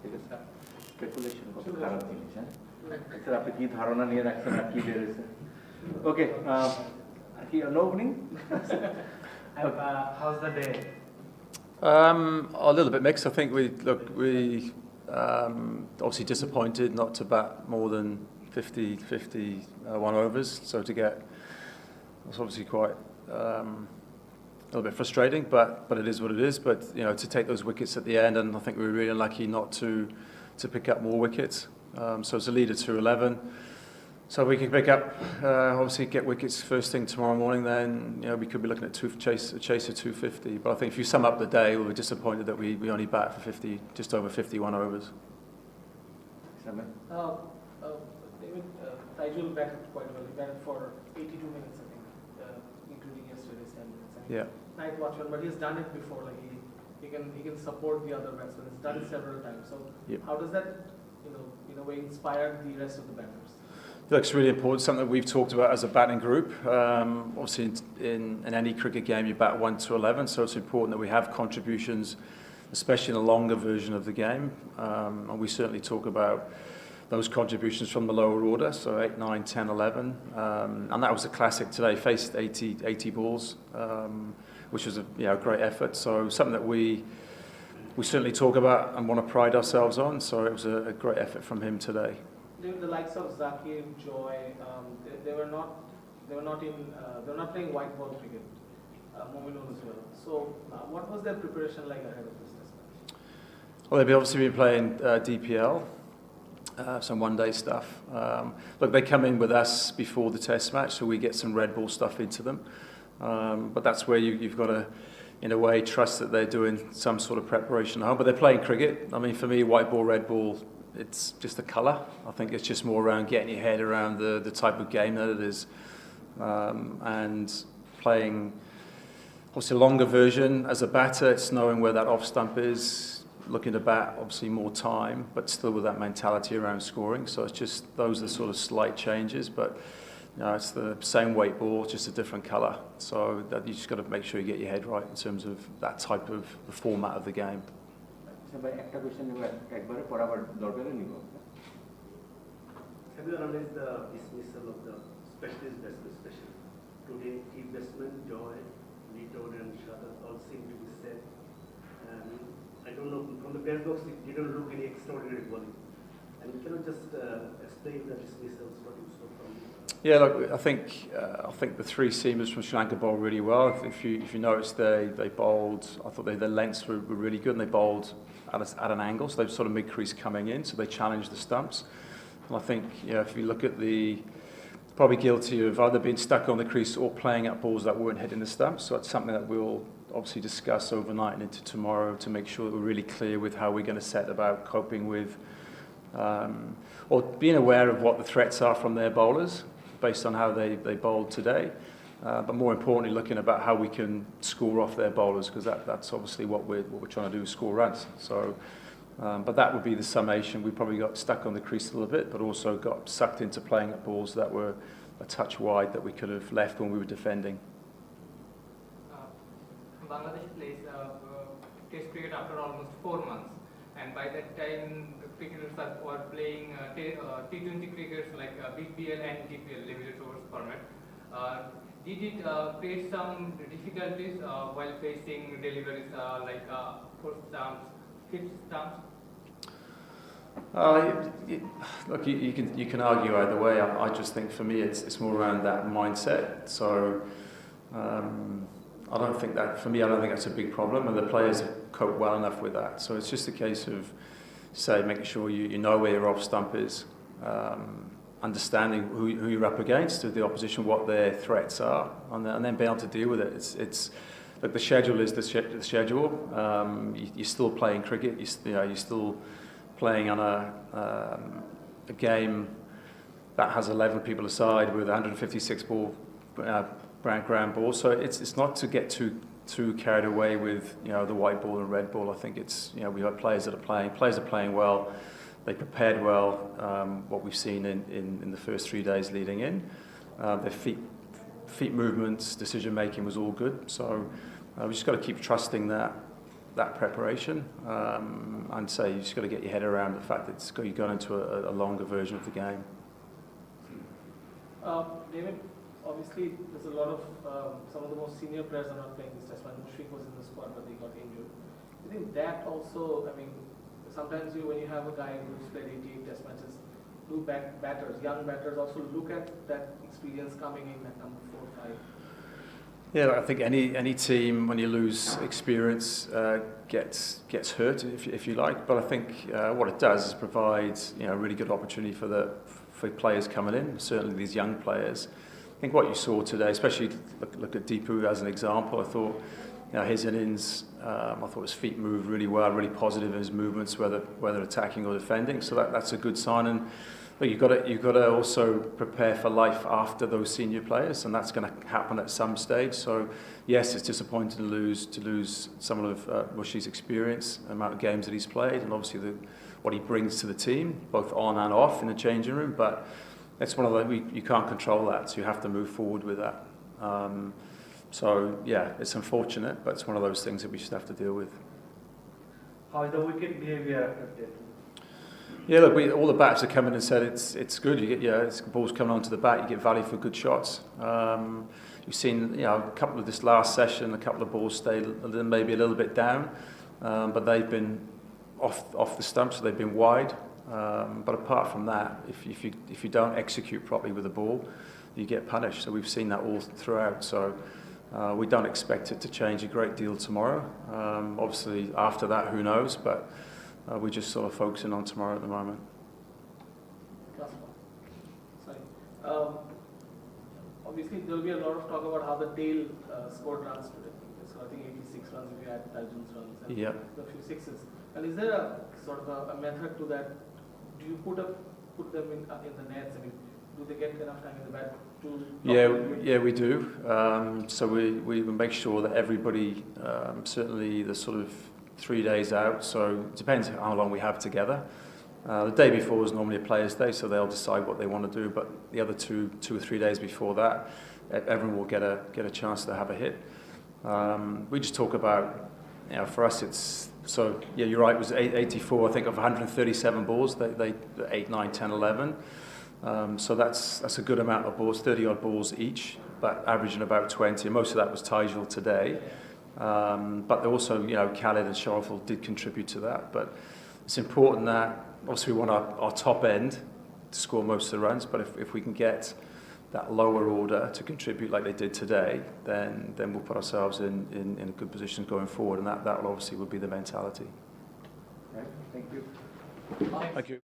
ঠিক আছে স্পেকুলেশন কত খারাপ জিনিস হ্যাঁ স্যার আপনি কি ধারণা নিয়ে রাখছেন আর কি বেরিয়েছে ওকে কি no opening How's the day? A little bit mixed. I think we obviously disappointed not to bat more than 51 overs. So to get it's obviously quite a little bit frustrating, but it is what it is. But to take those wickets at the end, and I think we were really unlucky not to pick up more wickets. So it's a lead of 211. So if we can pick up, obviously get wickets first thing tomorrow morning, then we could be looking at a chase of 250. But I think if you sum up the day, we were disappointed that we only bat for just over 51 overs. David, Taijul batted quite well. He batted for 82 minutes, I think, including yesterday's 10 minutes. Yeah. Night watchman, but he's done it before. Like he can support the other batsmen. He's done it several times. So how does that, in a way, inspire the rest of the batters? It's really important, something that we've talked about as a batting group. Obviously, in any cricket game, you bat 1 to 11, so it's important that we have contributions, especially in the longer version of the game. And we certainly talk about those contributions from the lower order, so 8, 9, 10, 11. And that was a classic today, faced 80 balls, which was a great effort. So something that we certainly talk about and want to pride ourselves on, so it was a great effort from him today. The likes of Zakir, Joy, they were not playing white ball cricket. Mominun as well. So, what was their preparation like ahead of this test match? Well, they've obviously been playing DPL, some one-day stuff. Look, they come in with us before the test match, so we get some red ball stuff into them. But that's where you've got to, in a way, trust that they're doing some sort of preparation at home. But they're playing cricket. I mean, for me, white ball, red ball, it's just a colour. I think it's just more around getting your head around the type of game that it is. And playing, obviously, a longer version. As a batter, it's knowing where that off stump is, looking to bat, obviously, more time, but still with that mentality around scoring. So it's just, those are the sort of slight changes. But it's the same weight ball, just a different colour. So that you just got to make sure you get your head right in terms of that type of the format of the game. একটা question নিব একবারে পর আবার দরকারে নিব Have you analyzed the dismissal of the specialist batsmen, especially today? Key batsmen Joy, Lito, and Shadat all seem to be set. I don't know, from the bat box it didn't look any extraordinary bowling. And can you just explain the dismissals, what you saw from? Yeah, look, I think the three seamers from Sri Lanka bowled really well. If you noticed, they bowled. I thought their lengths were really good, and they bowled at an angle, so they were sort of mid-crease coming in, so they challenged the stumps. And I think if you look at probably guilty of either being stuck on the crease or playing at balls that weren't hitting the stumps. So it's something that we'll obviously discuss overnight and into tomorrow to make sure that we're really clear with how we're going to set about coping with, or being aware of what the threats are from their bowlers, based on how they bowled today, but more importantly looking about how we can score off their bowlers, because that's obviously what we're trying to do, is score runs. So, but that would be the summation. We probably got stuck on the crease a little bit, but also got sucked into playing at balls that were a touch wide that we could have left when we were defending. Bangladesh plays Test cricket after almost 4 months, and by that time cricketers were playing T20 crickets like BPL and DPL, limited overs format. Did it create some difficulties while facing deliveries like 4th stumps, 5th stumps? Look, you can argue either way. I just think for me it's more around that mindset. So I don't think that's a big problem, and the players have coped well enough with that. So it's just a case of making sure you know where your off stump is, understanding who you're up against, the opposition, what their threats are, and then being able to deal with it. It's look, the schedule is the schedule. You're still playing cricket. You're still playing on a game that has 11 people aside with 156 ball ground ball. So it's not to get too carried away with the white ball and red ball. I think it's we have players that are playing. Players are playing well. They prepared well. What we've seen in the first 3 days leading in, their feet movements, decision making was all good. So we just got to keep trusting that preparation. And say you just got to get your head around the fact that you're going into a longer version of the game. David, obviously there's a lot of some of the most senior players are not playing this test match. Mushfiq was in the squad, but they got injured. I think that also, I mean, sometimes when you have a guy who's played 88 test matches, batters, young batters also look at that experience coming in at number 4 or 5. Yeah, I think any team, when you lose experience, gets hurt, if you like. But I think what it does is provide a really good opportunity for players coming in, certainly these young players. I think what you saw today, especially look at Deepu as an example. I thought his innings, I thought his feet moved really well, really positive in his movements, whether attacking or defending. So that's a good sign. And but you've got to also prepare for life after those senior players, and that's going to happen at some stage. So yes, it's disappointing to lose some of Mushi's experience, the amount of games that he's played, and obviously what he brings to the team, both on and off in the changing room. But it's one of the you can't control that, so you have to move forward with that. So yeah, it's unfortunate, but it's one of those things that we just have to deal with. How is the wicket behavior affected? Yeah, look, all the bats have come in and said it's good. You get balls coming onto the bat, you get value for good shots. You've seen a couple of this last session, a couple of balls stayed maybe a little bit down, but they've been off the stump, so they've been wide. But apart from that, if you don't execute properly with the ball, you get punished. So we've seen that all throughout. So we don't expect it to change a great deal tomorrow. Obviously, after that, who knows? But we're just sort of focusing on tomorrow at the moment. Sorry. Obviously, there will be a lot of talk about how the tail scored runs today. So I think 86 runs if you add Tarjun's runs and a few sixes. And is there a sort of a method to that? Do you put them in the nets? I mean, do they get enough time in the bat to? Yeah, we do. So we make sure that everybody, certainly the sort of 3 days out. So it depends how long we have together. The day before is normally a player's day, so they'll decide what they want to do. But the other two or 3 days before that, everyone will get a chance to have a hit. We just talk about, for us it's, so yeah, you're right, it was 84, I think, of 137 balls, they 8, 9, 10, 11. So that's a good amount of balls, 30 odd balls each, but averaging about 20. Most of that was Tijal today. But also, Khalid and Sharaful did contribute to that. But it's important that, obviously, we want our top end to score most of the runs, but if we can get that lower order to contribute like they did today, then we'll put ourselves in a good position going forward, and that will obviously would be the mentality. Right. Thank you. Thank you.